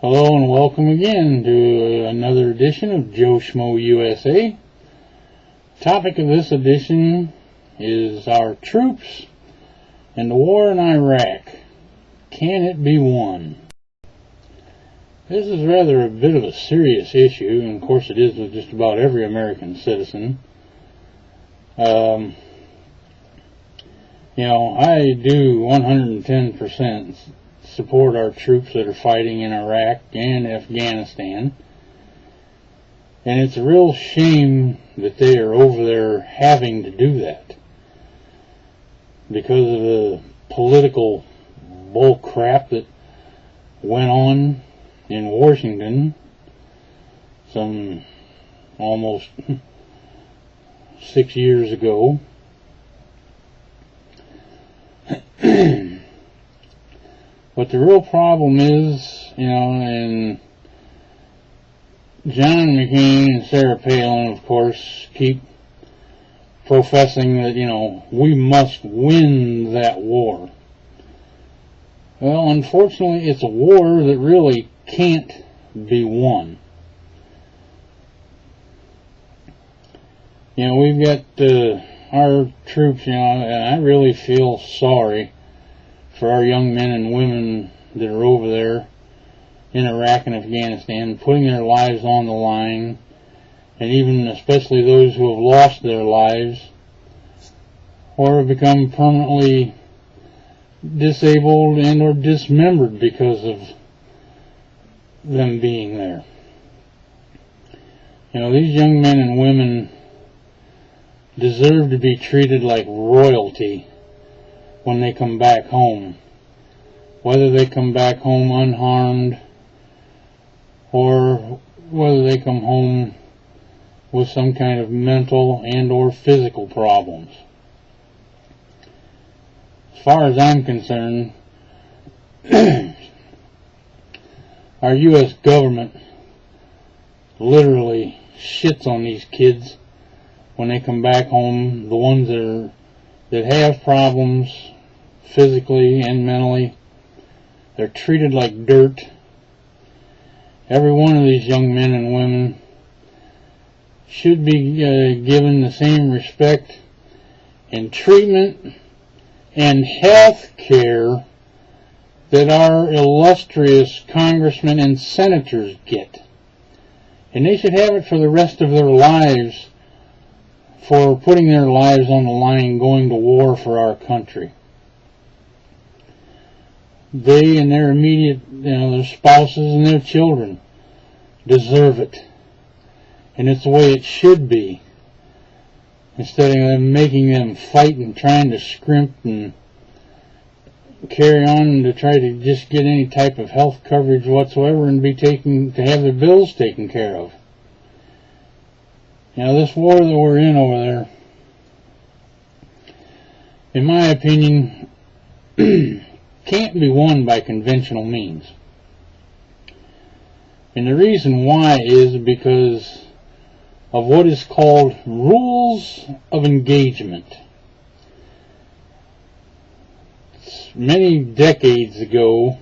Hello and welcome again to another edition of Joe Schmoe USA. Topic of this edition is our troops and the war in Iraq. Can it be won? This is rather a bit of a serious issue, and of course it is with just about every American citizen. I do 110% support our troops that are fighting in Iraq and Afghanistan. And it's a real shame that they are over there having to do that because of the political bull crap that went on in Washington some almost 6 years ago. But the real problem is, and John McCain and Sarah Palin, of course, keep professing that, we must win that war. Well, unfortunately, it's a war that really can't be won. We've got our troops, and I really feel sorry for our young men and women that are over there in Iraq and Afghanistan, putting their lives on the line, and even especially those who have lost their lives or have become permanently disabled and or dismembered because of them being there. These young men and women deserve to be treated like royalty when they come back home, whether they come back home unharmed or whether they come home with some kind of mental and or physical problems. As far as I'm concerned, our U.S. government literally shits on these kids when they come back home, the ones that have problems physically and mentally. They're treated like dirt. Every one of these young men and women should be given the same respect and treatment and health care that our illustrious congressmen and senators get. And they should have it for the rest of their lives for putting their lives on the line going to war for our country. They and their immediate, their spouses and their children deserve it. And it's the way it should be. Instead of making them fight and trying to scrimp and carry on to try to just get any type of health coverage whatsoever and to have their bills taken care of. This war that we're in over there, in my opinion, can't be won by conventional means. And the reason why is because of what is called rules of engagement. Many decades ago,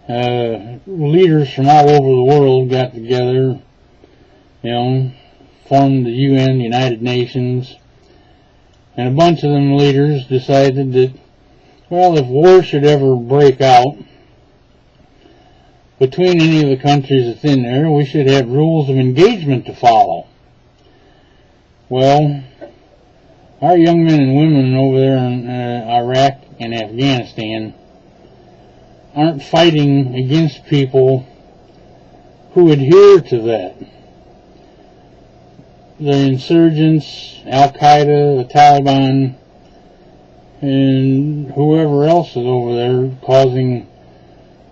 leaders from all over the world got together, formed the UN, the United Nations, and a bunch of them leaders decided that, if war should ever break out between any of the countries that's in there, we should have rules of engagement to follow. Well, our young men and women over there in Iraq and Afghanistan aren't fighting against people who adhere to that. The insurgents, Al-Qaeda, the Taliban, and whoever else is over there causing,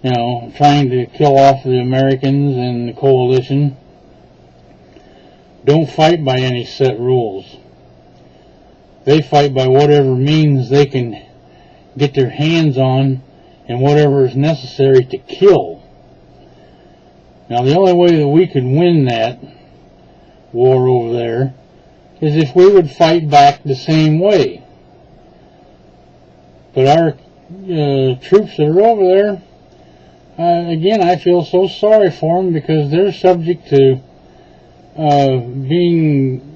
trying to kill off the Americans and the coalition, don't fight by any set rules. They fight by whatever means they can get their hands on and whatever is necessary to kill. Now, the only way that we could win that war over there is if we would fight back the same way. But our troops that are over there, again, I feel so sorry for them because they're subject to being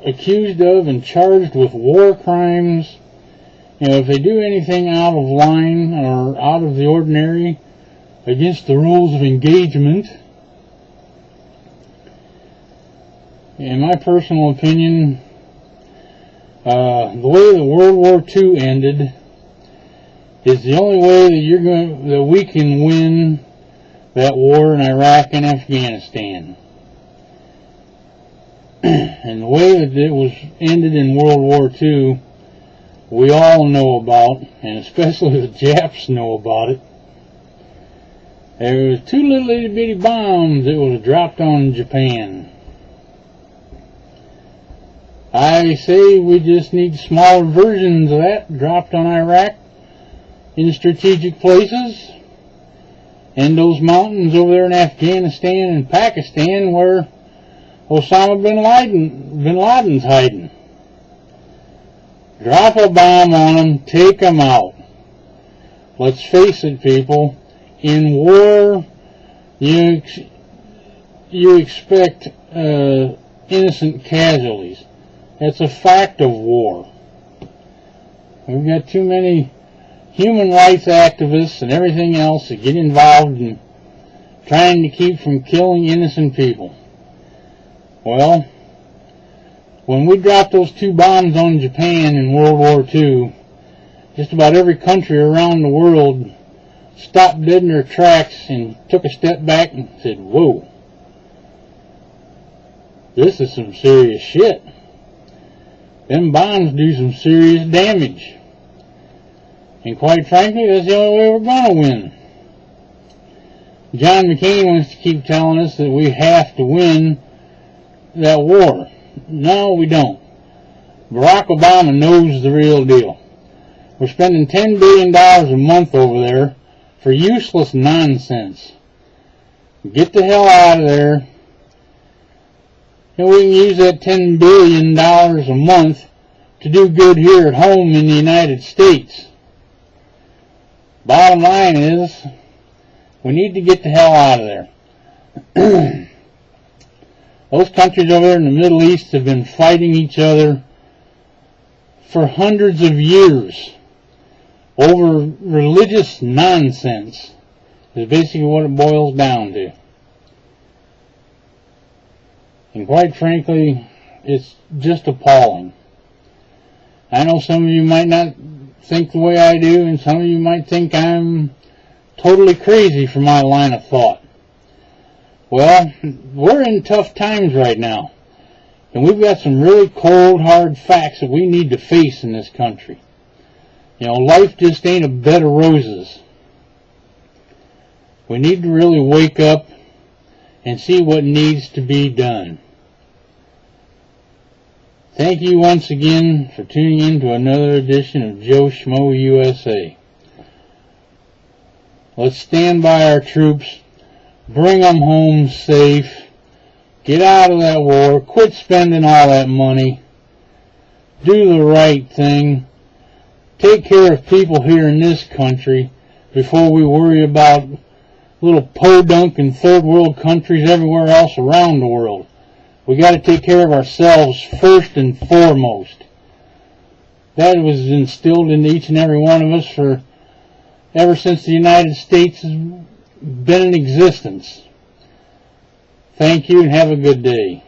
accused of and charged with war crimes. If they do anything out of line or out of the ordinary against the rules of engagement, in my personal opinion, the way that World War II ended is the only way that we can win that war in Iraq and Afghanistan. And the way that it was ended in World War II, we all know about, and especially the Japs know about it. There was 2 little itty bitty bombs that was dropped on Japan. I say we just need smaller versions of that dropped on Iraq in strategic places, and those mountains over there in Afghanistan and Pakistan where Osama bin Laden's hiding. Drop a bomb on them, take them out. Let's face it, people, in war you expect innocent casualties. That's a fact of war. We've got too many human rights activists and everything else that get involved in trying to keep from killing innocent people. Well, when we dropped those 2 bombs on Japan in World War II, just about every country around the world stopped dead in their tracks and took a step back and said, whoa, this is some serious shit. Them bombs do some serious damage. And quite frankly, that's the only way we're going to win. John McCain wants to keep telling us that we have to win that war. No, we don't. Barack Obama knows the real deal. We're spending $10 billion a month over there for useless nonsense. Get the hell out of there. And we can use that $10 billion a month to do good here at home in the United States. Bottom line is, we need to get the hell out of there. Those countries over there in the Middle East have been fighting each other for hundreds of years over religious nonsense. Is basically what it boils down to. And quite frankly, it's just appalling. I know some of you might not think the way I do, and some of you might think I'm totally crazy for my line of thought. Well, we're in tough times right now, and we've got some really cold, hard facts that we need to face in this country. Life just ain't a bed of roses. We need to really wake up and see what needs to be done. Thank you once again for tuning in to another edition of Joe Schmoe USA. Let's stand by our troops, bring them home safe, get out of that war, quit spending all that money, do the right thing, take care of people here in this country before we worry about little podunk and third world countries everywhere else around the world. We got to take care of ourselves first and foremost. That was instilled into each and every one of us ever since the United States has been in existence. Thank you and have a good day.